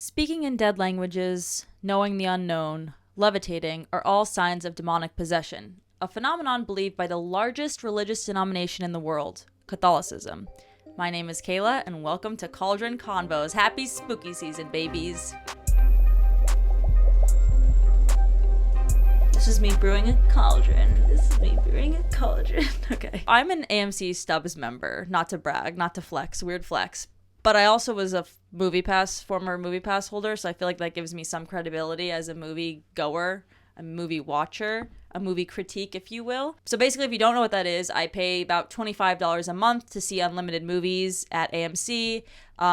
Speaking in dead languages, knowing the unknown, levitating are all signs of demonic possession, a phenomenon believed by the largest religious denomination in the world, Catholicism. My name is Kayla, and welcome to Cauldron Convos. Happy spooky season, babies. This is me brewing a cauldron. Okay. I'm an AMC Stubbs member, not to brag, not to flex, weird flex. But I also was a former Movie Pass holder, so I feel like that gives me some credibility as a movie goer, a movie watcher, a movie critique, if you will. So basically, if you don't know what that is, I pay about $25 a month to see unlimited movies at AMC.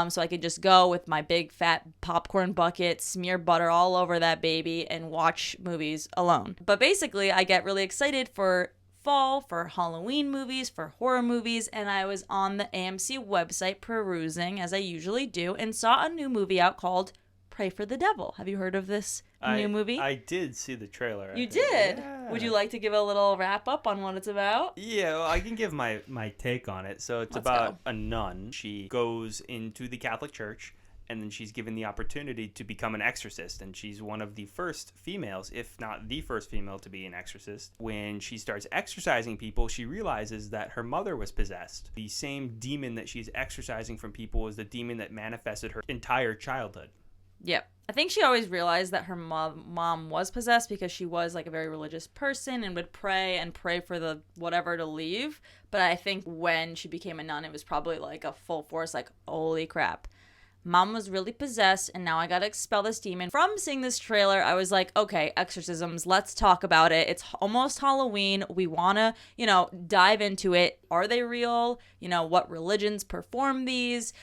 So I could just go with my big fat popcorn bucket, smear butter all over that baby, and watch movies alone. But basically, I get really excited for fall, for Halloween movies, for horror movies, and I was on the AMC website perusing, as I usually do, and saw a new movie out called Pray for the Devil. Have you heard of this new movie? I did see the trailer. You did? Yeah. Would you like to give a little wrap up on what it's about? Yeah, well, I can give my take on it. So it's about a nun. She goes into the Catholic Church, and then she's given the opportunity to become an exorcist. And she's one of the first females, if not the first female, to be an exorcist. When she starts exorcising people, she realizes that her mother was possessed. The same demon that she's exorcising from people is the demon that manifested her entire childhood. Yep. I think she always realized that her mom was possessed because she was like a very religious person and would pray for the whatever to leave. But I think when she became a nun, it was probably like a full force, like, holy crap. Mom was really possessed, and now I gotta expel this demon. From seeing this trailer, I was like, okay, exorcisms, let's talk about it. It's almost Halloween. We wanna, dive into it. Are they real? What religions perform these?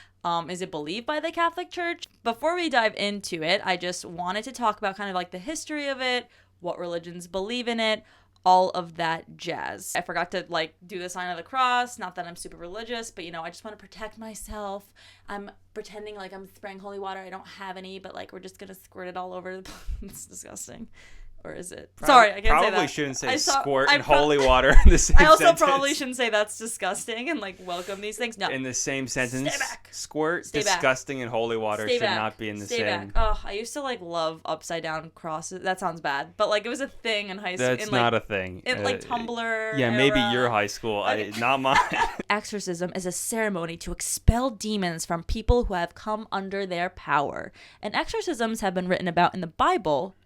Is it believed by the Catholic Church? Before we dive into it, I just wanted to talk about kind of like the history of it, what religions believe in it, all of that jazz. I forgot to do the sign of the cross. Not that I'm super religious, but I just want to protect myself. I'm pretending like I'm spraying holy water. I don't have any, but we're just gonna squirt it all over. It's disgusting. Or is it? Sorry, I can't say that. Probably shouldn't say squirt and holy water in the same sentence. I also probably shouldn't say that's disgusting and welcome these things. No. In the same sentence. Stay back. Squirt, Stay disgusting, back. And holy water Stay should back. Not be in the Stay same. Back. Oh, I used to love upside down crosses. That sounds bad, but it was a thing in high school. That's not a thing. In Tumblr. Yeah, era. Maybe your high school. Not mine. Exorcism is a ceremony to expel demons from people who have come under their power. And exorcisms have been written about in the Bible.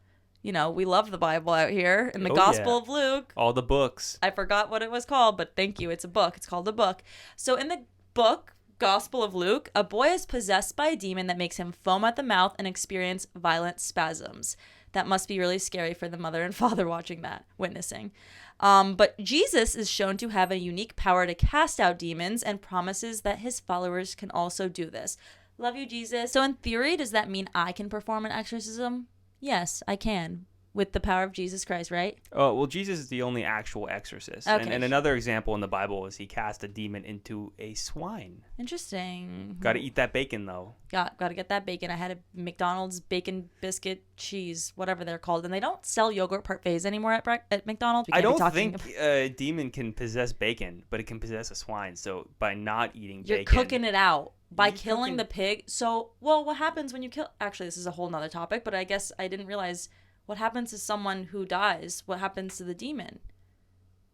We love the Bible out here. In the Gospel of Luke. All the books. I forgot what it was called, but thank you. It's a book. It's called a book. So in the book, Gospel of Luke, a boy is possessed by a demon that makes him foam at the mouth and experience violent spasms. That must be really scary for the mother and father watching that, witnessing. But Jesus is shown to have a unique power to cast out demons and promises that his followers can also do this. Love you, Jesus. So in theory, does that mean I can perform an exorcism? Yes, I can, with the power of Jesus Christ, right? Oh, well, Jesus is the only actual exorcist. Okay. And another example in the Bible is he cast a demon into a swine. Interesting. Got to eat that bacon, though. Got to get that bacon. I had a McDonald's bacon biscuit cheese, whatever they're called. And they don't sell yogurt parfaits anymore at McDonald's. I don't think a demon can possess bacon, but it can possess a swine. So by not eating bacon... You're cooking it out. By killing the pig. So, what happens when you kill... Actually, this is a whole nother topic, but I guess I didn't realize what happens to someone who dies. What happens to the demon?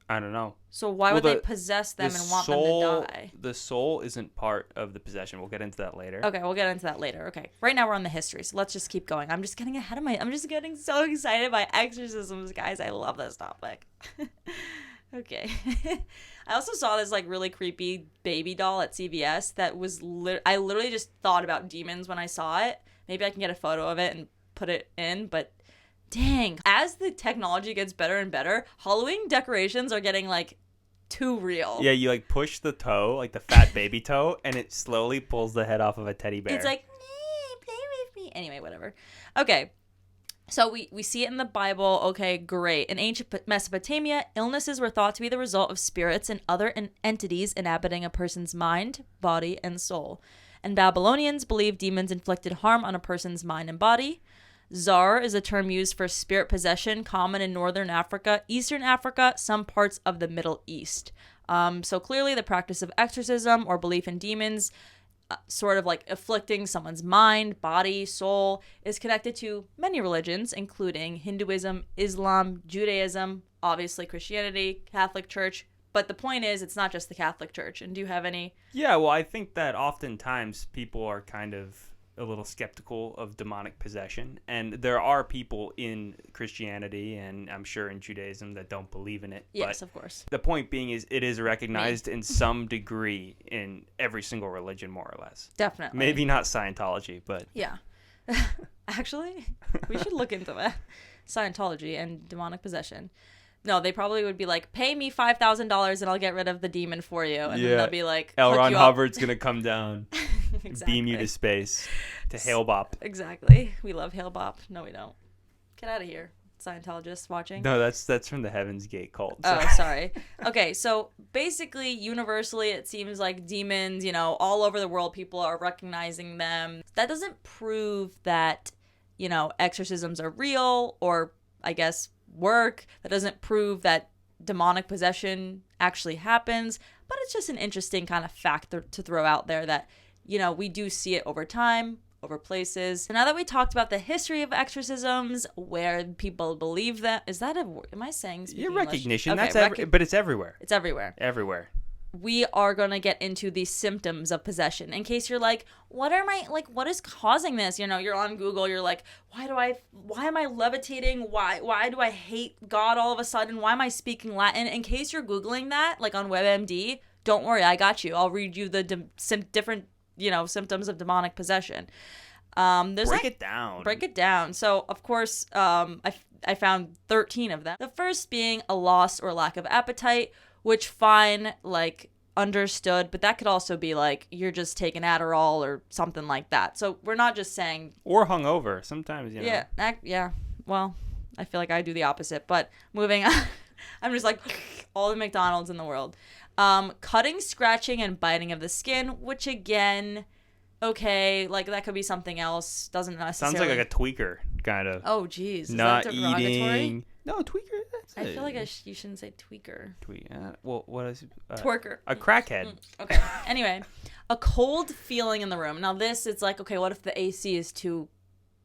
I don't know. So why would they possess them and want them to die? The soul isn't part of the possession. We'll get into that later. Okay, we'll get into that later. Okay. Right now we're on the history, so let's just keep going. I'm just getting so excited by exorcisms, guys. I love this topic. Okay. I also saw this really creepy baby doll at CVS that was I literally just thought about demons when I saw it. Maybe I can get a photo of it and put it in, but dang. As the technology gets better and better, Halloween decorations are getting too real. Yeah, you push the toe, the fat baby toe, and it slowly pulls the head off of a teddy bear. It's play with me. Anyway, whatever. Okay. So we see it in the Bible. Okay, great. In ancient Mesopotamia, illnesses were thought to be the result of spirits and other entities inhabiting a person's mind, body, and soul. And Babylonians believed demons inflicted harm on a person's mind and body. Zar is a term used for spirit possession, common in Northern Africa, Eastern Africa, some parts of the Middle East. So clearly the practice of exorcism or belief in demons sort of like afflicting someone's mind, body, soul, is connected to many religions, including Hinduism, Islam, Judaism, obviously Christianity, Catholic Church. But the point is, it's not just the Catholic Church. And do you have any? Yeah, well, I think that oftentimes people are kind of a little skeptical of demonic possession. And there are people in Christianity and I'm sure in Judaism that don't believe in it. Yes, of course. The point being is it is recognized in some degree in every single religion, more or less. Definitely. Maybe not Scientology, but... Yeah. Actually, we should look into that. Scientology and demonic possession. No, they probably would be like, pay me $5,000 and I'll get rid of the demon for you. And then they'll be like, L. Ron Hubbard's going to come down, exactly. Beam you to space, to Hail Bop. Exactly. We love Hail Bop. No, we don't. Get out of here, Scientologists watching. No, that's from the Heaven's Gate cult. Oh, sorry. Okay, so basically, universally, it seems like demons, all over the world, people are recognizing them. That doesn't prove that, exorcisms are real or, I guess, work. That doesn't prove that demonic possession actually happens, but it's just an interesting kind of factor to throw out there that we do see it over time, over places. So now that we talked about the history of exorcisms, where people believe that, is that am I saying speaking recognition? Okay, that's but it's everywhere. It's everywhere. We are going to get into the symptoms of possession. In case you're like, what is causing this? You're on Google, you're like, why am I levitating? Why do I hate God all of a sudden? Why am I speaking Latin? In case you're Googling that, like on WebMD, don't worry, I got you. I'll read you the different, symptoms of demonic possession. Break it down. So, of course, I found 13 of them. The first being a loss or lack of appetite, which fine, like, understood, but that could also be like you're just taking Adderall or something like that. So we're not just saying... Or hungover, sometimes, Yeah, well, I feel like I do the opposite, but moving on. I'm just like, all the McDonald's in the world. Cutting, scratching, and biting of the skin, which again... Okay, like that could be something else. Doesn't necessarily... Sounds like a tweaker, kind of. Oh, geez. Is not that eating. No, tweaker. I feel like you shouldn't say tweaker. Well, what is twerker? A crackhead. Okay. Anyway, a cold feeling in the room. Now this, it's like, okay, what if the AC is too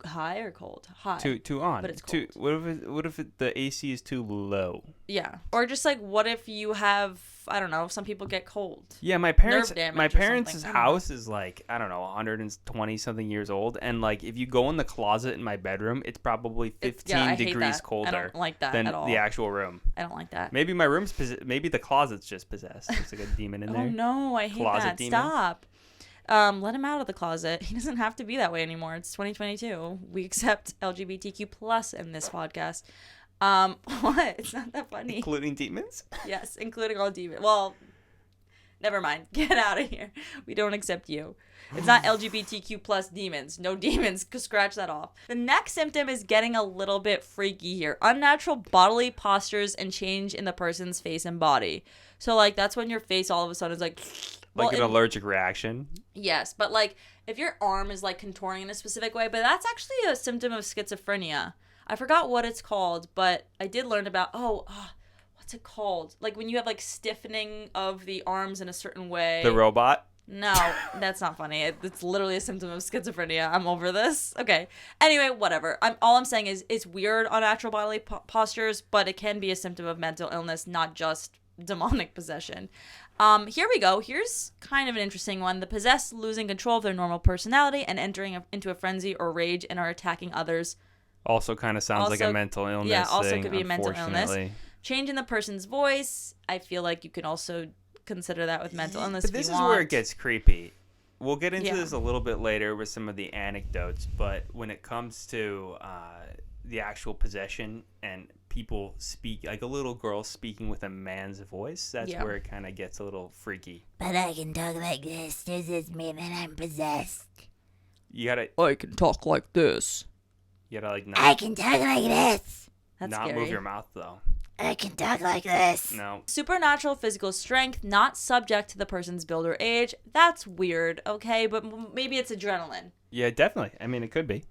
high or cold? High. Too on. But it's cold. What if the AC is too low? Yeah. Or just like, what if you have, I don't know, some people get cold. Yeah, my parents' house is like, I don't know, 120 something years old, and like if you go in the closet in my bedroom, it's probably 15 degrees colder. I don't like that than at all. The actual room. I don't like that. Maybe maybe the closet's just possessed. There's like a demon in there. Oh no, I hate Closet that. demon. Stop. Let him out of the closet. He doesn't have to be that way anymore. It's 2022. We accept LGBTQ plus in this podcast. What? It's not that funny. Including demons? Yes, including all demons. Well, never mind. Get out of here. We don't accept you. It's not LGBTQ plus demons. No demons. Scratch that off. The next symptom is getting a little bit freaky here. Unnatural bodily postures and change in the person's face and body. So, like, that's when your face all of a sudden is like... Like an allergic reaction? Yes, but like if your arm is like contorting in a specific way, but that's actually a symptom of schizophrenia. I forgot what it's called, but I did learn about, what's it called? Like when you have like stiffening of the arms in a certain way. The robot? No, that's not funny. It's literally a symptom of schizophrenia. I'm over this. Okay. Anyway, whatever. All I'm saying is it's weird unnatural bodily postures, but it can be a symptom of mental illness, not just demonic possession. Here we go. Here's kind of an interesting one. The possessed losing control of their normal personality and entering into a frenzy or rage and are attacking others. Also kind of sounds like a mental illness. Yeah, also could be a mental illness. Change in the person's voice. I feel like you can also consider that with mental illness. But this is where it gets creepy. We'll get into this a little bit later with some of the anecdotes, but when it comes to the actual possession and people speak, like a little girl speaking with a man's voice, that's where it kind of gets a little freaky. But I can talk like this. Does this mean that I'm possessed? I can talk like this. You gotta like... I can talk like this. That's not scary. Move your mouth, though. I can talk like this. No. Supernatural physical strength, not subject to the person's build or age. That's weird, okay? But maybe it's adrenaline. Yeah, definitely. I mean, it could be.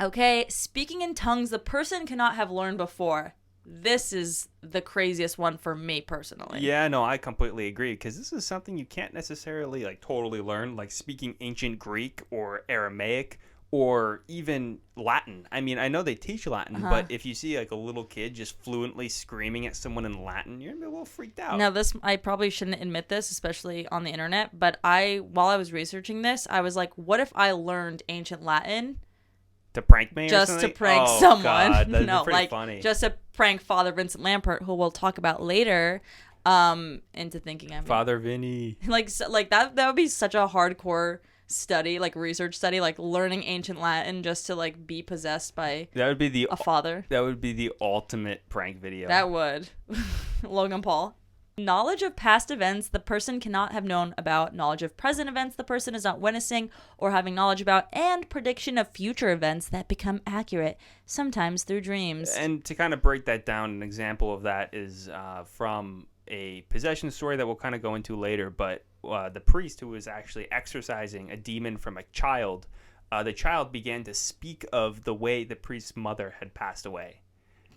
Okay, speaking in tongues the person cannot have learned before. this is the craziest one for me personally. Yeah, no, I completely agree, because this is something you can't necessarily like totally learn, like speaking ancient Greek or Aramaic or even Latin. I mean, I know they teach Latin, but if you see like a little kid just fluently screaming at someone in Latin, you're gonna be a little freaked out. Now, I probably shouldn't admit this, especially on the internet, but while I was researching this, I was like, what if I learned ancient Latin? To prank me, just or something? to prank someone. God, that'd no, be pretty like funny. just to prank Father Vincent Lampert, who we'll talk about later, into thinking I'm Father Vinny. like that would be such a hardcore study, like research study, like learning ancient Latin just to like be possessed by a father. That would be the ultimate prank video. That would. Logan Paul. Knowledge of past events the person cannot have known about, knowledge of present events the person is not witnessing or having knowledge about, and prediction of future events that become accurate, sometimes through dreams. And to kind of break that down, an example of that is from a possession story that we'll kind of go into later, but the priest who was actually exorcising a demon from a child, the child began to speak of the way the priest's mother had passed away.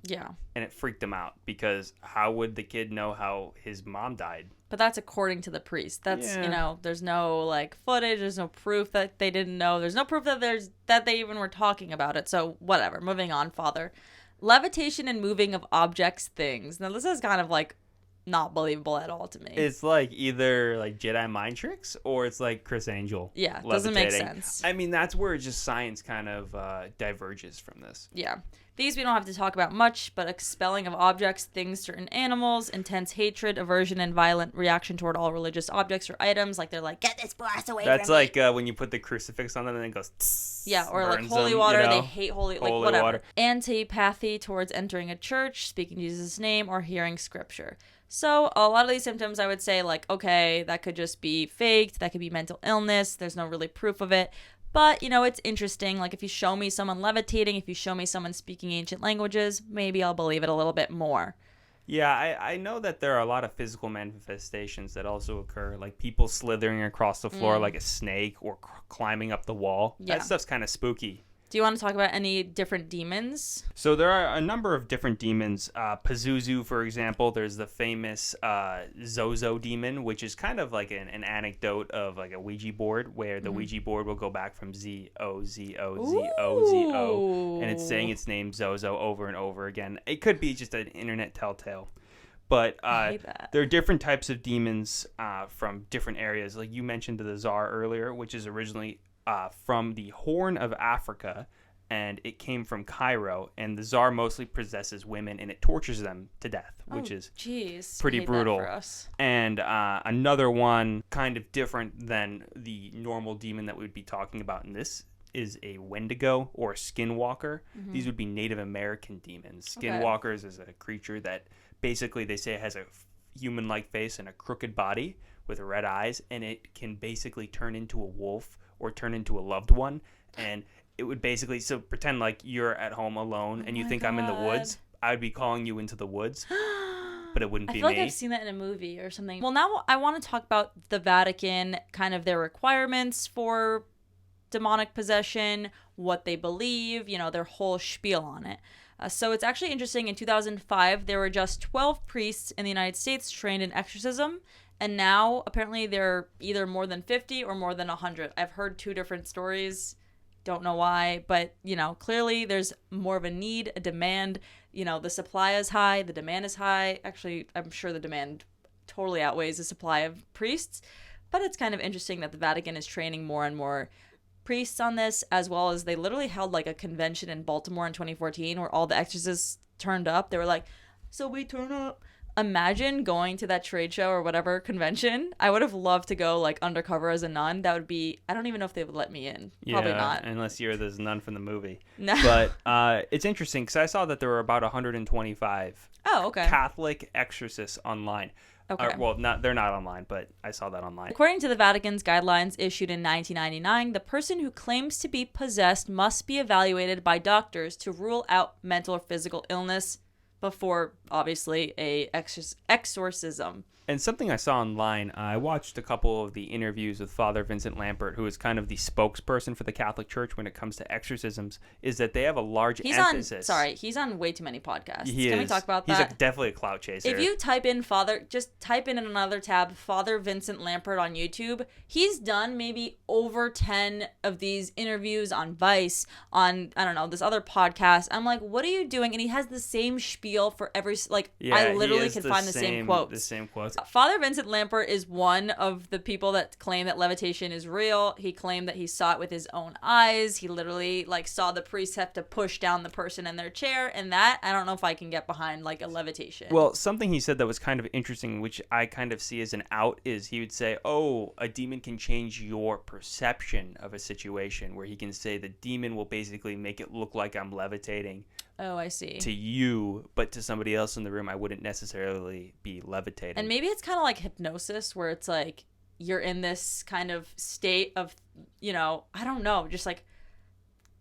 Yeah. And it freaked him out, because how would the kid know how his mom died? But that's according to the priest. That's, there's no like footage, there's no proof that they didn't know. There's no proof that they even were talking about it. So whatever, moving on, Father. Levitation and moving of objects, things. Now this is kind of like not believable at all to me. It's like either like Jedi mind tricks or it's like Chris Angel. Yeah, doesn't make sense. I mean, that's where just science kind of diverges from this. Yeah. These we don't have to talk about much, but expelling of objects, things, certain animals, intense hatred, aversion, and violent reaction toward all religious objects or items. Like they're like, Get this force away That's from like me. When you put the crucifix on them and it goes tss, yeah, or like burns holy them, water. you know? They hate holy like whatever. Water. Antipathy towards entering a church, speaking Jesus' name, or hearing scripture. So a lot of these symptoms, I would say, like, okay, that could just be faked. That could be mental illness. There's no really proof of it. But, it's interesting. Like, if you show me someone levitating, if you show me someone speaking ancient languages, maybe I'll believe it a little bit more. Yeah, I know that there are a lot of physical manifestations that also occur, like people slithering across the floor like a snake or climbing up the wall. Yeah. That stuff's kind of spooky. Do you want to talk about any different demons? So there are a number of different demons. Pazuzu, for example, there's the famous Zozo demon, which is kind of like an anecdote of like a Ouija board, where the Ouija board will go back from Z-O-Z-O-Z-O-Z-O, and it's saying its name Zozo over and over again. It could be just an internet telltale. But I hate that. There are different types of demons from different areas. Like you mentioned the Tsar earlier, which is originally from the Horn of Africa, and it came from Cairo, and the Tsar mostly possesses women and it tortures them to death, which is pretty brutal. For us. And another one kind of different than the normal demon that we would be talking about in this is a Wendigo or a Skinwalker. These would be Native American demons. Skinwalkers is a creature that basically they say has a human-like face and a crooked body with red eyes, and it can basically turn into a wolf or turn into a loved one, and it would basically, so pretend like you're at home alone and you think I'm in the woods, I would be calling you into the woods, but it wouldn't be me. I feel like I've seen that in a movie or something. Well, now I want to talk about the Vatican, kind of their requirements for demonic possession, what they believe, their whole spiel on it. So it's actually interesting. In 2005, there were just 12 priests in the United States trained in exorcism. And now, apparently, there are either more than 50 or more than 100. I've heard two different stories. Don't know why. But, clearly there's more of a need, a demand. The supply is high. The demand is high. Actually, I'm sure the demand totally outweighs the supply of priests. But it's kind of interesting that the Vatican is training more and more priests on this, as well as they literally held like a convention in Baltimore in 2014 where all the exorcists turned up. They were like, so we turn up. Imagine going to that trade show or whatever convention. I would have loved to go like undercover as a nun. That would be, I don't even know if they would let me in. Probably not. Unless you're this nun from the movie. No. But it's interesting because I saw that there were about 125 Catholic exorcists online. Okay. They're not online, but I saw that online. According to the Vatican's guidelines issued in 1999, the person who claims to be possessed must be evaluated by doctors to rule out mental or physical illness before obviously a exorcism. And something I saw online, I watched a couple of the interviews with Father Vincent Lampert, who is kind of the spokesperson for the Catholic Church when it comes to exorcisms, is that they have a large emphasis. He's on way too many podcasts. Can we talk about that? He's definitely a clout chaser. If you just type in another tab, Father Vincent Lampert on YouTube, he's done maybe over 10 of these interviews on Vice, on, I don't know, this other podcast. I'm like, what are you doing? And he has the same spiel for every, I literally could find the same quotes. The same quotes. Father Vincent Lampert is one of the people that claim that levitation is real. He claimed that he saw it with his own eyes. He literally saw the priest have to push down the person in their chair, and that I don't know if I can get behind a levitation. Well, something he said that was kind of interesting, which I kind of see as an out, is he would say, "Oh, a demon can change your perception of a situation," where he can say the demon will basically make it look like I'm levitating. Oh, I see. To you, but to somebody else in the room, I wouldn't necessarily be levitating. And maybe it's kind of like hypnosis, where it's like you're in this kind of state of, I don't know, just it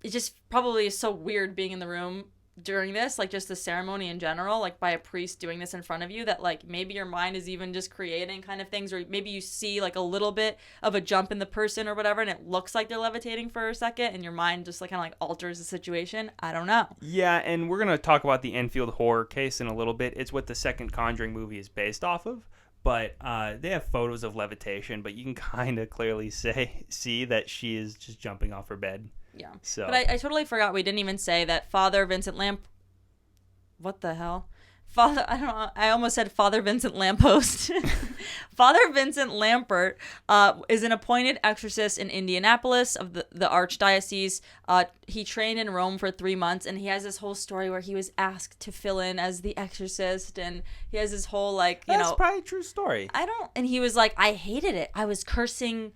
just probably is so weird being in the room during this, just the ceremony in general, by a priest doing this in front of you, that maybe your mind is even just creating kind of things, or maybe you see a little bit of a jump in the person or whatever, and it looks like they're levitating for a second, and your mind just kind of alters the situation. I don't know. Yeah, and we're going to talk about the Enfield horror case in a little bit. It's what the second Conjuring movie is based off of, but they have photos of levitation, but you can kind of clearly see that she is just jumping off her bed. Yeah. So. But I totally forgot we didn't even say that Father Vincent What the hell? I don't know. I almost said Father Vincent Lamppost. Father Vincent Lampert is an appointed exorcist in Indianapolis of the Archdiocese. He trained in Rome for 3 months, and he has this whole story where he was asked to fill in as the exorcist, and he has this whole That's probably a true story. And he was like, I hated it. I was cursing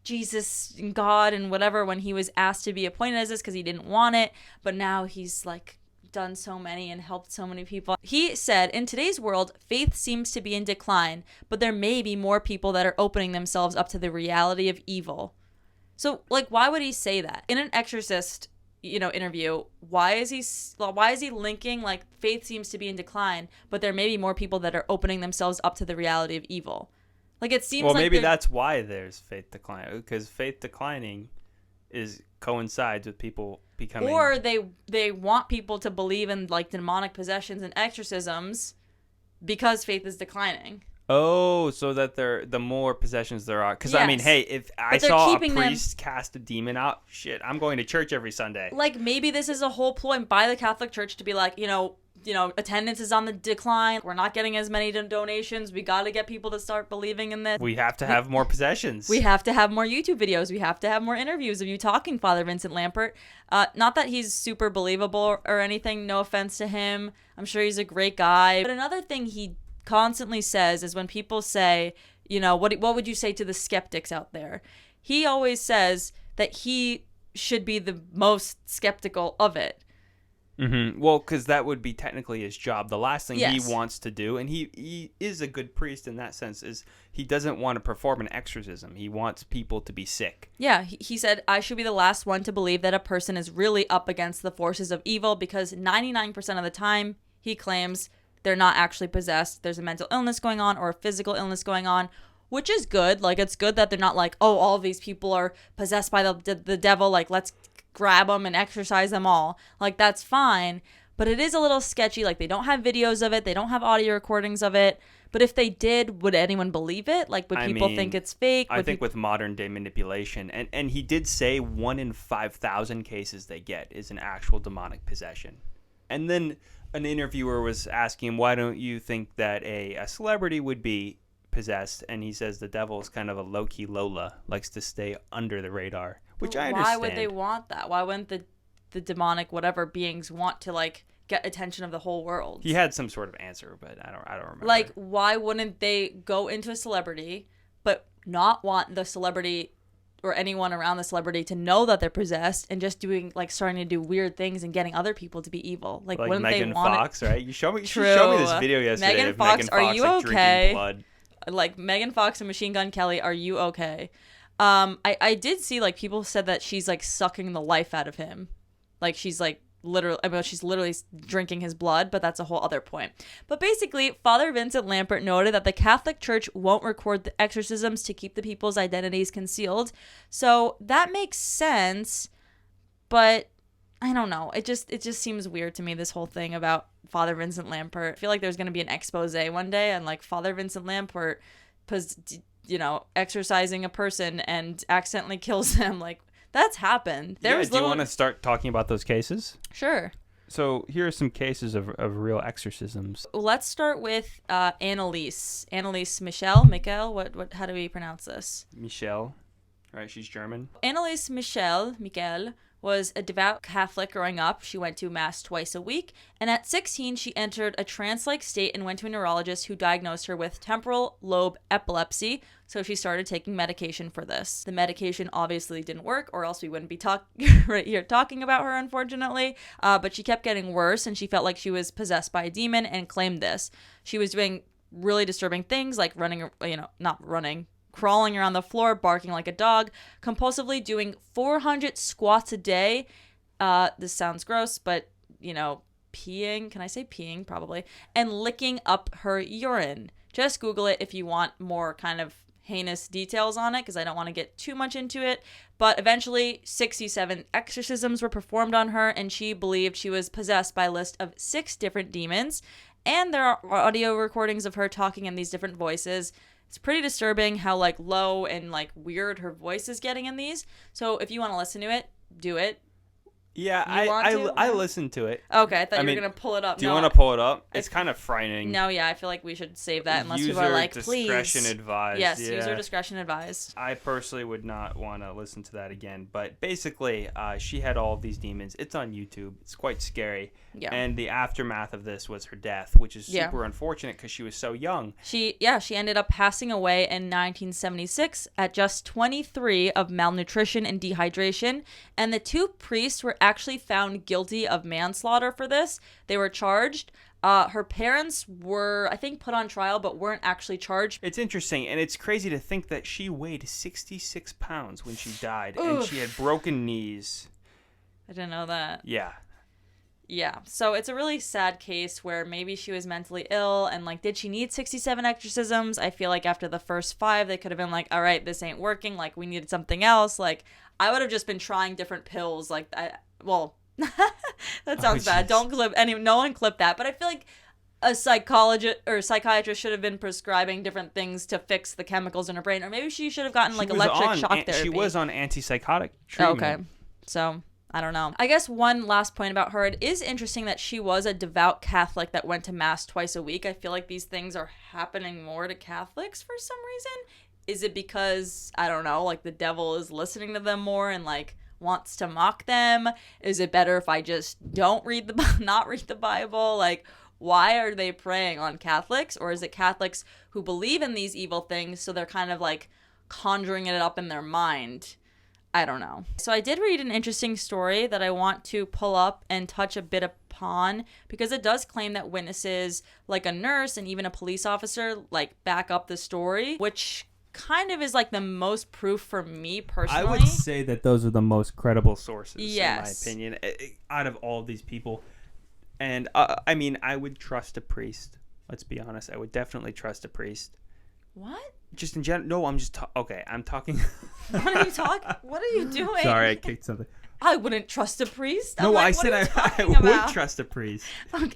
Jesus and God and whatever when he was asked to be appointed as this because he didn't want it, but now he's done so many and helped so many people. He said, in today's world, faith seems to be in decline, but there may be more people that are opening themselves up to the reality of evil. So why would he say that in an Exorcist interview? Why is he linking faith seems to be in decline, but there may be more people that are opening themselves up to the reality of evil? It seems well, maybe that's why there's faith decline, because faith declining coincides with people becoming, or they want people to believe in demonic possessions and exorcisms because faith is declining. Oh, so that the more possessions there are. Because, yes. I mean, hey, if I saw a priest cast a demon out, shit, I'm going to church every Sunday. Maybe this is a whole ploy by the Catholic Church to be attendance is on the decline. We're not getting as many donations. We got to get people to start believing in this. We have to have more possessions. We have to have more YouTube videos. We have to have more interviews of you talking, Father Vincent Lampert. Not that he's super believable or anything. No offense to him. I'm sure he's a great guy. But another thing he constantly says is when people say, what would you say to the skeptics out there? He always says that he should be the most skeptical of it. Mm-hmm. Well, because that would be technically his job. The last thing yes. he wants to do, and he is a good priest in that sense, is he doesn't want to perform an exorcism. He wants people to be sick. Yeah, he said, I should be the last one to believe that a person is really up against the forces of evil, because 99% of the time, he claims, they're not actually possessed. There's a mental illness going on or a physical illness going on, which is good. It's good that they're not all of these people are possessed by the devil. Let's grab them and exorcise them all. That's fine. But it is a little sketchy. They don't have videos of it. They don't have audio recordings of it. But if they did, would anyone believe it? Would people think it's fake? I think with modern day manipulation, and he did say 1 in 5,000 cases they get is an actual demonic possession. And then an interviewer was asking him, why don't you think that a celebrity would be possessed? And he says the devil is kind of a low-key Lola, likes to stay under the radar, which I understand. Why would they want that? Why wouldn't the demonic whatever beings want to get attention of the whole world? He had some sort of answer, but I don't remember. Why wouldn't they go into a celebrity but not want the celebrity or anyone around the celebrity to know that they're possessed, and just doing starting to do weird things and getting other people to be evil? Wouldn't Megan they want Fox, right? You showed me True. this video yesterday. Megan of Fox, Megan are Fox, you okay? Drinking blood. Megan Fox and Machine Gun Kelly, are you okay? I did see people said that she's sucking the life out of him. She's she's literally drinking his blood, but that's a whole other point. But basically, Father Vincent Lampert noted that the Catholic Church won't record the exorcisms to keep the people's identities concealed. So that makes sense, but I don't know. It just seems weird to me, this whole thing about Father Vincent Lampert. I feel like there's going to be an expose one day and like Father Vincent Lampert exorcising a person and accidentally kills them. Like, that's happened. Do you want to start talking about those cases? Sure. So here are some cases of real exorcisms. Let's start with Anneliese Michel. What? How do we pronounce this? Michel, right? She's German. Anneliese Michel was a devout Catholic growing up. She went to Mass twice a week, and at 16, she entered a trance-like state and went to a neurologist who diagnosed her with temporal lobe epilepsy, so she started taking medication for this. The medication obviously didn't work, or else we wouldn't be right here talking about her, unfortunately, but she kept getting worse, and she felt like she was possessed by a demon and claimed this. She was doing really disturbing things, like crawling around the floor, barking like a dog, compulsively doing 400 squats a day. This sounds gross, but, peeing. Can I say peeing? Probably. And licking up her urine. Just Google it if you want more kind of heinous details on it, because I don't want to get too much into it. But eventually, 67 exorcisms were performed on her, and she believed she was possessed by a list of 6 different demons. And there are audio recordings of her talking in these different voices. It's pretty disturbing how low and weird her voice is getting in these. So if you want to listen to it, do it. Yeah, I listened to it. Okay, I thought you were going to pull it up. Do you want to pull it up? It's kind of frightening. No, yeah, I feel like we should save that unless people are like, please. User discretion advised. Yes, user discretion advised. I personally would not want to listen to that again. But basically, she had all of these demons. It's on YouTube. It's quite scary. Yeah. And the aftermath of this was her death, which is super unfortunate because she was so young. She ended up passing away in 1976 at just 23 of malnutrition and dehydration. And the 2 priests were actually found guilty of manslaughter for this. They were charged. Her parents were, I think, put on trial, but weren't actually charged. It's interesting, and it's crazy to think that she weighed 66 pounds when she died, and she had broken knees. I didn't know that. Yeah. Yeah, so it's a really sad case where maybe she was mentally ill, and did she need 67 exorcisms? I feel like after the first 5, they could have been like, all right, this ain't working, we needed something else. I would have just been trying different pills, that sounds bad. Don't clip no one clip that, but I feel like a psychologist or psychiatrist should have been prescribing different things to fix the chemicals in her brain, or maybe she should have gotten electric shock therapy. She was on antipsychotic treatment. Okay, so I don't know. I guess one last point about her, it is interesting that she was a devout Catholic that went to Mass twice a week. I feel like these things are happening more to Catholics for some reason. Is it because, I don't know, the devil is listening to them more and wants to mock them? Is it better if I just not read the Bible? Why are they preying on Catholics? Or is it Catholics who believe in these evil things, so they're kind of conjuring it up in their mind? I don't know. So I did read an interesting story that I want to pull up and touch a bit upon, because it does claim that witnesses like a nurse and even a police officer back up the story, which kind of is the most proof for me personally. I would say that those are the most credible sources, yes, in my opinion, out of all of these people. And I would trust a priest. Let's be honest. I would definitely trust a priest. What? Just in general. No, I'm just okay. I'm talking. What are you talking? What are you doing? Sorry, I kicked something. I wouldn't trust a priest. No, I said I would trust a priest.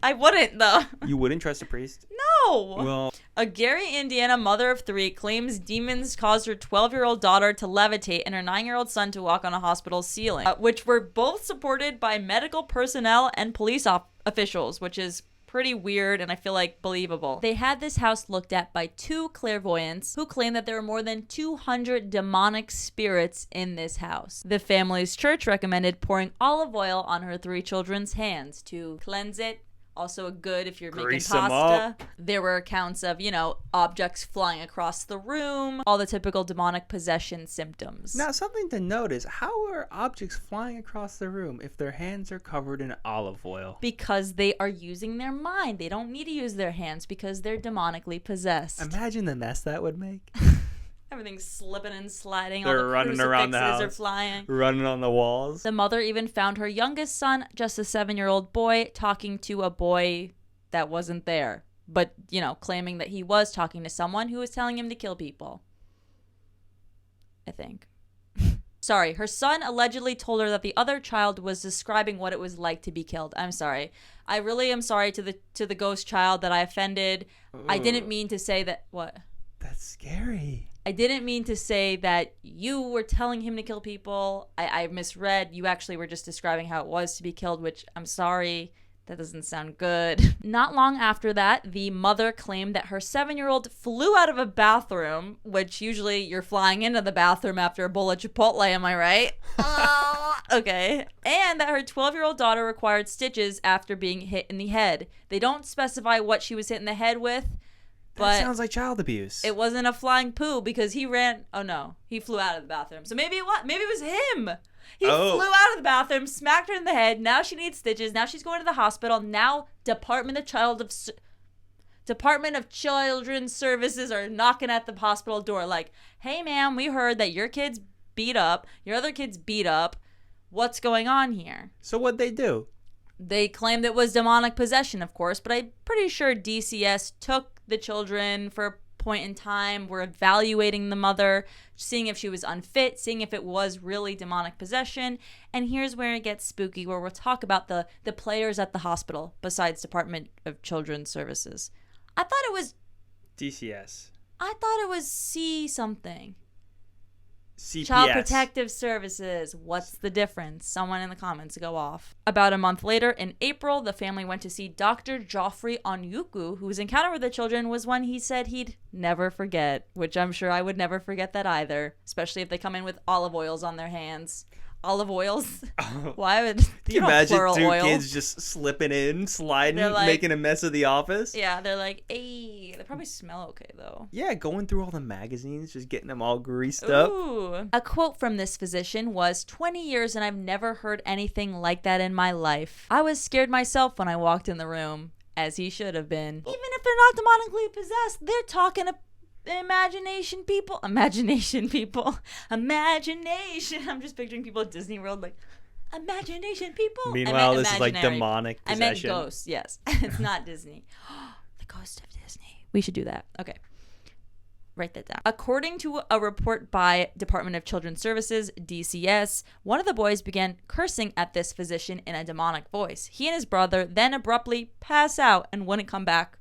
I wouldn't, though. You wouldn't trust a priest? No. Well, a Gary, Indiana mother of 3 claims demons caused her 12-year-old daughter to levitate and her 9-year-old son to walk on a hospital ceiling, which were both supported by medical personnel and police officials, which is pretty weird and I feel like believable. They had this house looked at by 2 clairvoyants who claimed that there were more than 200 demonic spirits in this house. The family's church recommended pouring olive oil on her 3 children's hands to cleanse it. Also good if you're Grease making pasta. There were accounts of, objects flying across the room, all the typical demonic possession symptoms. Now, something to note is, how are objects flying across the room if their hands are covered in olive oil? Because they are using their mind. They don't need to use their hands because they're demonically possessed. Imagine the mess that would make. Everything's slipping and sliding. They're all the running around the house. Are flying. Running on the walls. The mother even found her youngest son, just a 7-year-old boy, talking to a boy that wasn't there. But, claiming that he was talking to someone who was telling him to kill people. I think. Sorry, her son allegedly told her that the other child was describing what it was like to be killed. I'm sorry. I really am sorry to the ghost child that I offended. Ooh. I didn't mean to say that. What? That's scary. I didn't mean to say that you were telling him to kill people. I misread. You actually were just describing how it was to be killed, which I'm sorry. That doesn't sound good. Not long after that, the mother claimed that her 7-year-old flew out of a bathroom, which usually you're flying into the bathroom after a bowl of Chipotle, am I right? Okay. And that her 12-year-old daughter required stitches after being hit in the head. They don't specify what she was hit in the head with, but that sounds like child abuse. It wasn't a flying poo because he flew out of the bathroom. So maybe it was him. He flew out of the bathroom, smacked her in the head. Now she needs stitches. Now she's going to the hospital. Now Department of Children's Services are knocking at the hospital door like, hey, ma'am, we heard that your kid's beat up. Your other kid's beat up. What's going on here? So what'd they do? They claimed it was demonic possession, of course, but I'm pretty sure DCS took the children for a point in time. We're evaluating the mother, seeing if she was unfit, seeing if it was really demonic possession. And here's where it gets spooky, where we'll talk about the players at the hospital besides Department of Children's Services. I thought it was DCS. I thought it was C something. CPS. Child Protective Services. What's the difference? Someone in the comments go off. About a month later, in April, the family went to see Dr. Geoffrey Onyuku, whose encounter with the children was one he said he'd never forget, which I'm sure I would never forget that either, especially if they come in with olive oils on their hands. Olive oils? Why would you imagine two kids just slipping in, sliding, like, making a mess of the office? Yeah, they're like, hey. They probably smell okay, though. Yeah, going through all the magazines, just getting them all greased Ooh. up. A quote from this physician was, 20 years and I've never heard anything like that in my life. I was scared myself when I walked in the room, as he should have been. Even if they're not demonically possessed, they're talking to imagination people. I'm just picturing people at Disney World like, imagination people. Meanwhile, this is like demonic possession. I meant ghosts, yes. It's not Disney. The ghost of Disney. We should do that. Okay. Write that down. According to a report by Department of Children's Services, DCS, one of the boys began cursing at this physician in a demonic voice. He and his brother then abruptly pass out and wouldn't come back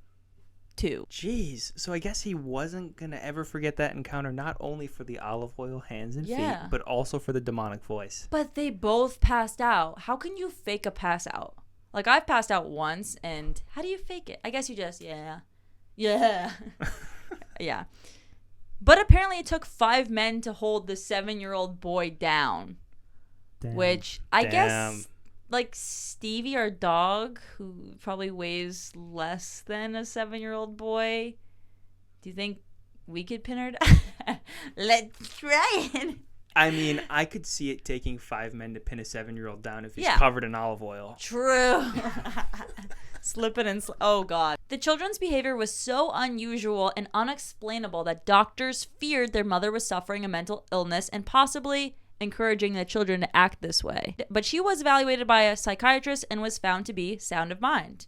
too. Jeez. So I guess he wasn't going to ever forget that encounter, not only for the olive oil hands and feet, but also for the demonic voice. But they both passed out. How can you fake a pass out? Like, I've passed out once, and how do you fake it? I guess you just, yeah. Yeah. But apparently it took 5 men to hold the 7-year-old boy down. Damn. Which I guess, like Stevie, our dog, who probably weighs less than a 7-year-old boy, do you think we could pin her down? Let's try it. I mean, I could see it taking 5 men to pin a 7-year-old down if he's covered in olive oil. True. Slipping and oh god. The children's behavior was so unusual and unexplainable that doctors feared their mother was suffering a mental illness and possibly encouraging the children to act this way. But she was evaluated by a psychiatrist and was found to be sound of mind.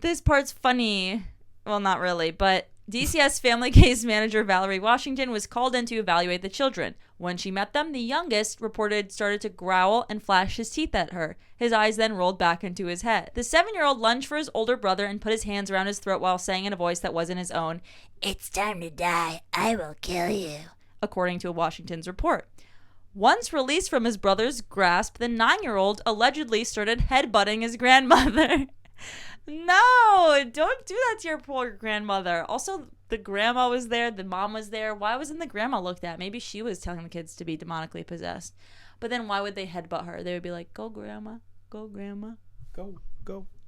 This part's funny. Well, not really, but DCS family case manager Valerie Washington was called in to evaluate the children. When she met them, the youngest started to growl and flash his teeth at her. His eyes then rolled back into his head. The 7-year-old lunged for his older brother and put his hands around his throat while saying in a voice that wasn't his own, "It's time to die. I will kill you," according to Washington's report. Once released from his brother's grasp, the 9-year-old allegedly started headbutting his grandmother. No, don't do that to your poor grandmother. Also, the grandma was there, the mom was there. Why wasn't the grandma looked at? Maybe she was telling the kids to be demonically possessed. But then why would they headbutt her? They would be like, go grandma, go grandma. Go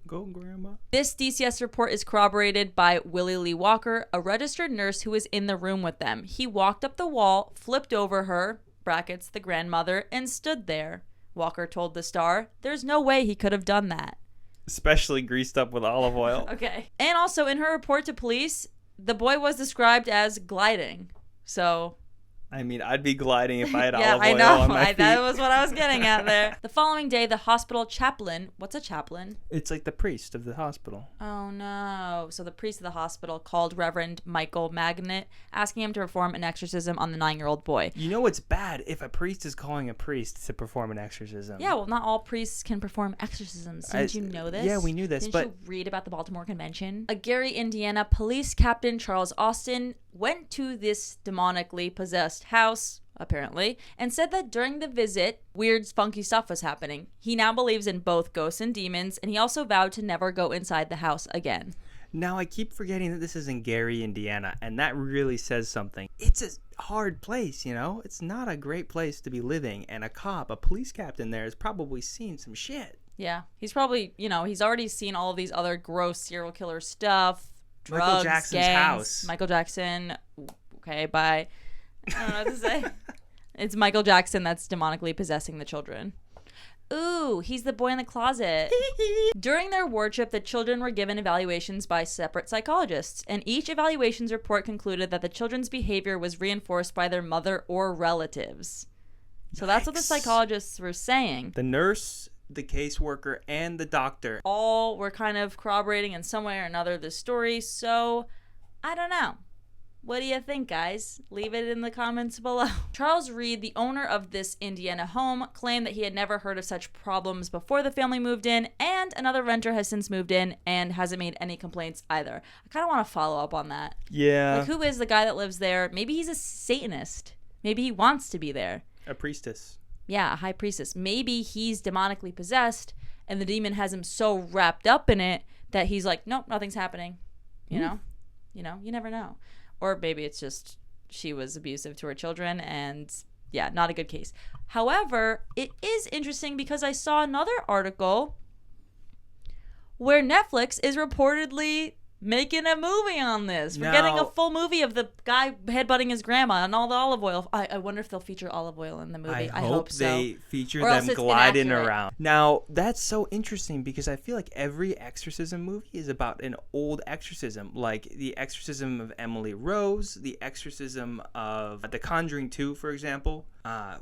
grandma. This DCS report is corroborated by Willie Lee Walker, a registered nurse who was in the room with them. He walked up the wall, flipped over her, brackets the grandmother, and stood there. Walker told the Star, there's no way he could have done that. Especially greased up with olive oil. Okay. And also in her report to police, the boy was described as gliding. So... I mean, I'd be gliding if I had yeah, olive oil I know. on my feet. That was what I was getting at there. The following day, the hospital chaplain... What's a chaplain? It's like the priest of the hospital. Oh, no. So the priest of the hospital called Reverend Michael Magnet, asking him to perform an exorcism on the 9-year-old boy. You know what's bad? If a priest is calling a priest to perform an exorcism. Yeah, well, not all priests can perform exorcisms. Didn't you know this? Yeah, we knew this. Didn't you read about the Baltimore Convention? A Gary, Indiana police captain, Charles Austin, went to this demonically possessed house, apparently, and said that during the visit, weird, funky stuff was happening. He now believes in both ghosts and demons, and he also vowed to never go inside the house again. Now, I keep forgetting that this is in Gary, Indiana, and that really says something. It's a hard place, you know? It's not a great place to be living, and a police captain there has probably seen some shit. Yeah, he's probably, he's already seen all of these other gross serial killer stuff. Drugs, Michael Jackson's gangs, house. Michael Jackson. Okay, bye. I don't know what to say. It's Michael Jackson that's demonically possessing the children. Ooh, he's the boy in the closet. During their ward trip, the children were given evaluations by separate psychologists, and each evaluations report concluded that the children's behavior was reinforced by their mother or relatives. So that's what the psychologists were saying. The nurse, the caseworker, and the doctor all were kind of corroborating in some way or another this story, so I don't know. What do you think, guys? Leave it in the comments below. Charles Reed, the owner of this Indiana home, claimed that he had never heard of such problems before the family moved in, and another renter has since moved in and hasn't made any complaints either. I kind of want to follow up on that. Yeah. Like, who is the guy that lives there? Maybe he's a Satanist. Maybe he wants to be there. A priestess. Yeah, a high priestess. Maybe he's demonically possessed and the demon has him so wrapped up in it that he's like, nope, nothing's happening. You know, you never know. Or maybe it's just she was abusive to her children and yeah, not a good case. However, it is interesting because I saw another article where Netflix is reportedly making a movie on this. We're getting a full movie of the guy headbutting his grandma and all the olive oil. I wonder if they'll feature olive oil in the movie. I hope so. They feature or them gliding inaccurate. around. Now, that's so interesting because I feel like every exorcism movie is about an old exorcism. Like the exorcism of Emily Rose, the exorcism of The Conjuring 2, for example,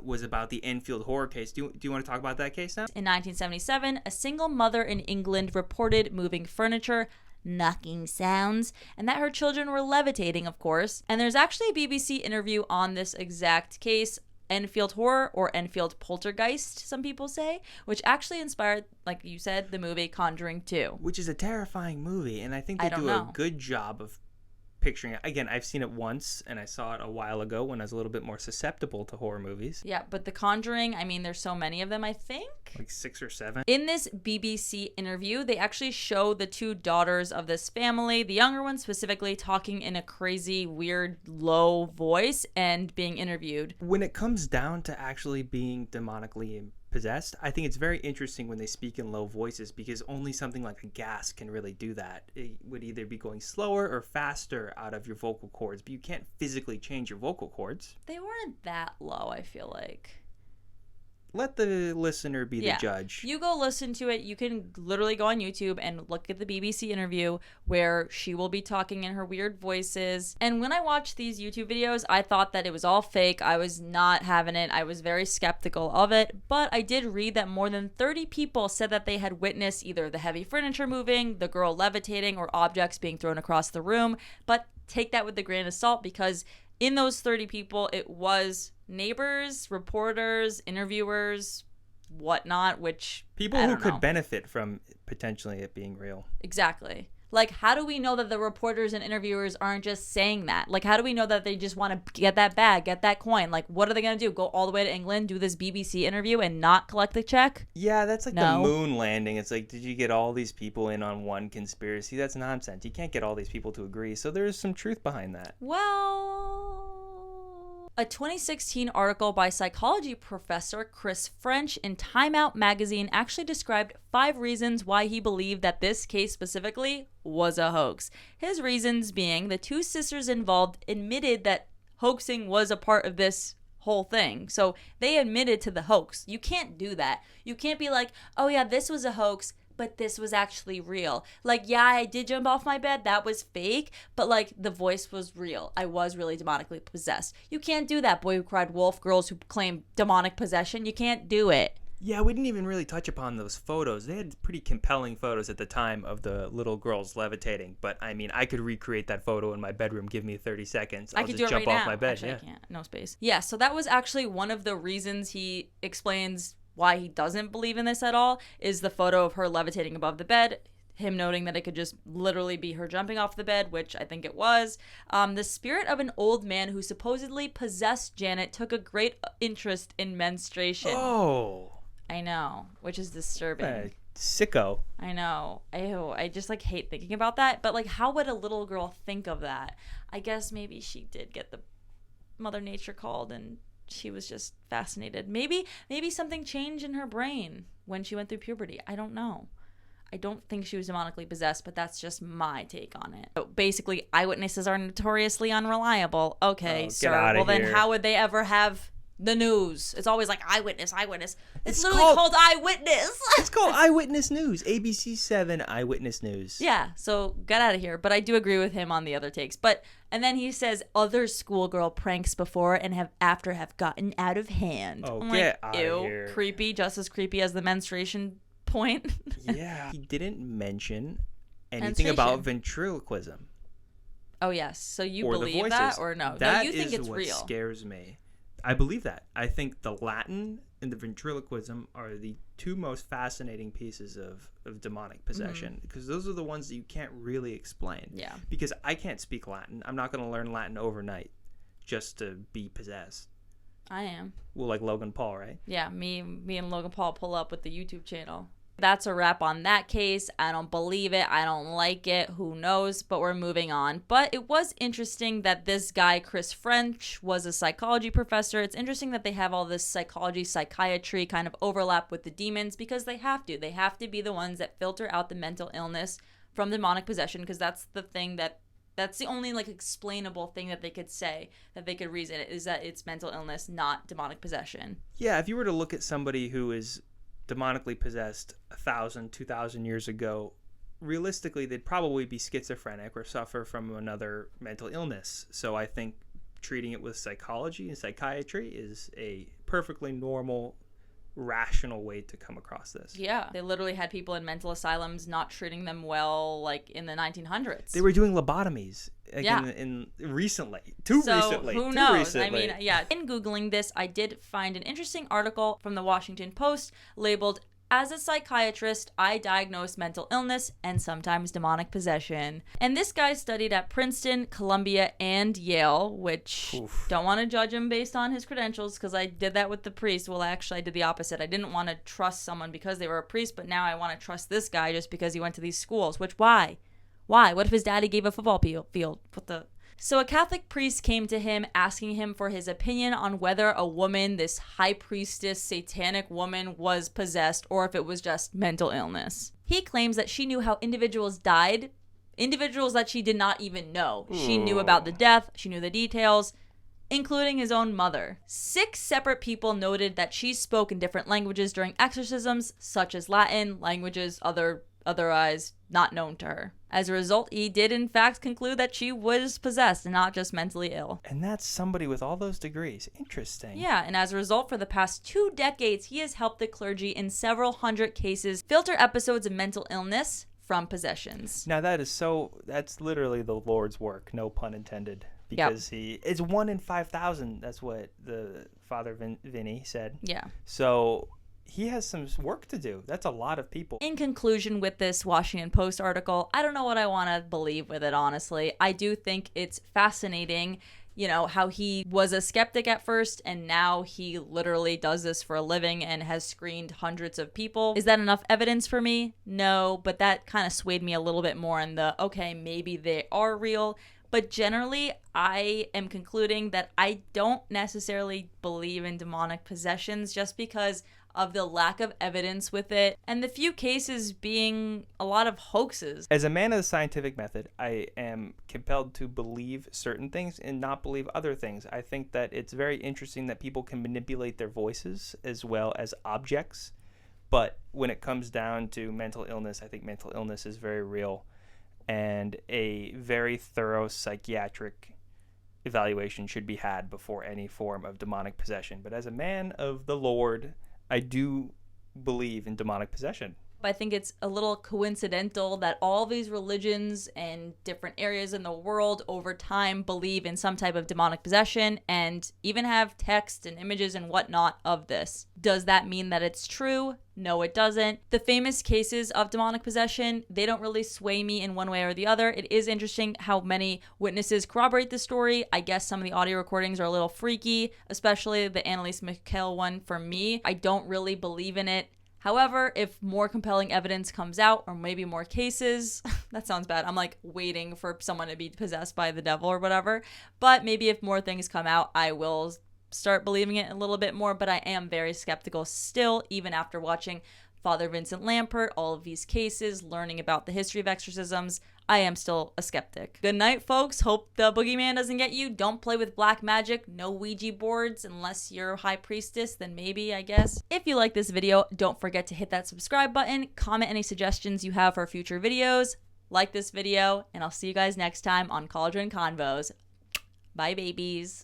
was about the Enfield horror case. Do you want to talk about that case now? In 1977, a single mother in England reported moving furniture, knocking sounds, and that her children were levitating, of course. And there's actually a BBC interview on this exact case, Enfield Horror, or Enfield Poltergeist, some people say, which actually inspired, like you said, the movie Conjuring 2. Which is a terrifying movie, and I think they do a good job of picturing it. Again, I've seen it once, and I saw it a while ago when I was a little bit more susceptible to horror movies. Yeah, but The Conjuring, I mean, there's so many of them, I think. Like 6 or 7. In this BBC interview, they actually show the 2 daughters of this family, the younger one specifically, talking in a crazy, weird, low voice and being interviewed. When it comes down to actually being demonically possessed, I think it's very interesting when they speak in low voices because only something like a gas can really do that. It would either be going slower or faster out of your vocal cords, but you can't physically change your vocal cords. They weren't that low, I feel like. Let the listener be the judge. You go listen to it. You can literally go on YouTube and look at the BBC interview where she will be talking in her weird voices. And when I watched these YouTube videos, I thought that it was all fake. I was not having it. I was very skeptical of it. But I did read that more than 30 people said that they had witnessed either the heavy furniture moving, the girl levitating, or objects being thrown across the room. But take that with a grain of salt because in those 30 people, it was neighbors, reporters, interviewers, whatnot, which people who could benefit from potentially it being real. Exactly. Like, how do we know that the reporters and interviewers aren't just saying that? Like, how do we know that they just want to get that bag, get that coin? Like, what are they going to do? Go all the way to England, do this BBC interview, and not collect the check? Yeah, that's like the moon landing. It's like, did you get all these people in on one conspiracy? That's nonsense. You can't get all these people to agree. So there's some truth behind that. Well, a 2016 article by psychology professor Chris French in Time Out magazine actually described 5 reasons why he believed that this case specifically was a hoax. His reasons being the 2 sisters involved admitted that hoaxing was a part of this whole thing. So they admitted to the hoax. You can't do that. You can't be like, oh yeah, this was a hoax, but this was actually real. Like, yeah, I did jump off my bed. That was fake. But, like, the voice was real. I was really demonically possessed. You can't do that, Boy Who Cried Wolf, girls who claim demonic possession. You can't do it. Yeah, we didn't even really touch upon those photos. They had pretty compelling photos at the time of the little girls levitating. But, I mean, I could recreate that photo in my bedroom. Give me 30 seconds. I'll just jump off my bed. Actually, I can't. No space. Yeah, so that was actually one of the reasons he explains why he doesn't believe in this at all, is the photo of her levitating above the bed. Him noting that it could just literally be her jumping off the bed, which I think it was. The spirit of an old man who supposedly possessed Janet took a great interest in menstruation. Oh. I know, which is disturbing. Sicko. I know. Ew, I just, like, hate thinking about that. But, like, how would a little girl think of that? I guess maybe she did get the Mother Nature called and she was just fascinated. Maybe something changed in her brain when she went through puberty. I don't know. I don't think she was demonically possessed, but that's just my take on it. So basically, eyewitnesses are notoriously unreliable. Okay, sir. Well, then how would they ever have the news? It's always like eyewitness. It's literally called eyewitness. It's called eyewitness news. ABC 7 eyewitness news. Yeah, so get out of here. But I do agree with him on the other takes. And then he says other schoolgirl pranks before and have gotten out of hand. Oh, I'm get like, out of here. Creepy, just as creepy as the menstruation point. Yeah. He didn't mention anything about ventriloquism. Oh, yes. So you or believe that or no? That no, you think it's what real. Scares me. I believe that. I think the Latin and the ventriloquism are the two most fascinating pieces of demonic possession, because those are the ones that you can't really explain. Yeah. Because I can't speak Latin. I'm not going to learn Latin overnight just to be possessed. I am. Well, like Logan Paul, right? Yeah, me and Logan Paul pull up with the YouTube channel. That's a wrap on that case. I don't believe it. I don't like it. Who knows? But we're moving on. But it was interesting that this guy, Chris French, was a psychology professor. It's interesting that they have all this psychology, psychiatry kind of overlap with the demons, because they have to. They have to be the ones that filter out the mental illness from demonic possession, because that's the thing that's the only, like, explainable thing that they could say, that they could reason it, is that it's mental illness, not demonic possession. Yeah, if you were to look at somebody who is demonically possessed 1,000, 2,000 years ago, realistically, they'd probably be schizophrenic or suffer from another mental illness. So I think treating it with psychology and psychiatry is a perfectly normal, rational way to come across this. Yeah, they literally had people in mental asylums not treating them well, like in the 1900s. They were doing lobotomies. Yeah. Recently. Who knows? I mean, yeah. In Googling this, I did find an interesting article from the Washington Post labeled, "As a psychiatrist, I diagnose mental illness and sometimes demonic possession." And this guy studied at Princeton, Columbia, and Yale, which don't want to judge him based on his credentials, because I did that with the priest. Well, actually, I did the opposite. I didn't want to trust someone because they were a priest, but now I want to trust this guy just because he went to these schools, which why? Why? What if his daddy gave a football field? So a Catholic priest came to him asking him for his opinion on whether a woman, this high priestess, satanic woman, was possessed or if it was just mental illness. He claims that she knew how individuals died, individuals that she did not even know. She knew about the death, she knew the details, including his own mother. 6 separate people noted that she spoke in different languages during exorcisms, such as Latin, languages otherwise not known to her. As a result, he did in fact conclude that she was possessed and not just mentally ill. And that's somebody with all those degrees. Interesting. Yeah, and as a result, for the past 2 decades, he has helped the clergy in several hundred cases filter episodes of mental illness from possessions. Now that's literally the Lord's work, no pun intended. Because it's 1 in 5,000. That's what the Father Vinny said. Yeah. So he has some work to do. That's a lot of people. In conclusion with this Washington Post article, I don't know what I want to believe with it, honestly. I do think it's fascinating, how he was a skeptic at first and now he literally does this for a living and has screened hundreds of people. Is that enough evidence for me? No, but that kind of swayed me a little bit more in the, okay, maybe they are real. But generally, I am concluding that I don't necessarily believe in demonic possessions just because of the lack of evidence with it and the few cases being a lot of hoaxes. As a man of the scientific method, I am compelled to believe certain things and not believe other things. I think that it's very interesting that people can manipulate their voices as well as objects But when it comes down to mental illness, I think mental illness is very real, and a very thorough psychiatric evaluation should be had before any form of demonic possession. But as a man of the Lord, I do believe in demonic possession. I think it's a little coincidental that all these religions and different areas in the world over time believe in some type of demonic possession and even have text and images and whatnot of this. Does that mean that it's true? No, it doesn't. The famous cases of demonic possession, they don't really sway me in one way or the other. It is interesting how many witnesses corroborate the story. I guess some of the audio recordings are a little freaky, especially the Anneliese Michel one for me. I don't really believe in it. However, if more compelling evidence comes out, or maybe more cases, that sounds bad. I'm like waiting for someone to be possessed by the devil or whatever. But maybe if more things come out, I will start believing it a little bit more. But I am very skeptical still, even after watching Father Vincent Lampert, all of these cases, learning about the history of exorcisms. I am still a skeptic. Good night, folks. Hope the boogeyman doesn't get you. Don't play with black magic. No Ouija boards unless you're high priestess, then maybe, I guess. If you like this video, don't forget to hit that subscribe button. Comment any suggestions you have for future videos. Like this video, and I'll see you guys next time on Cauldron Convos. Bye, babies.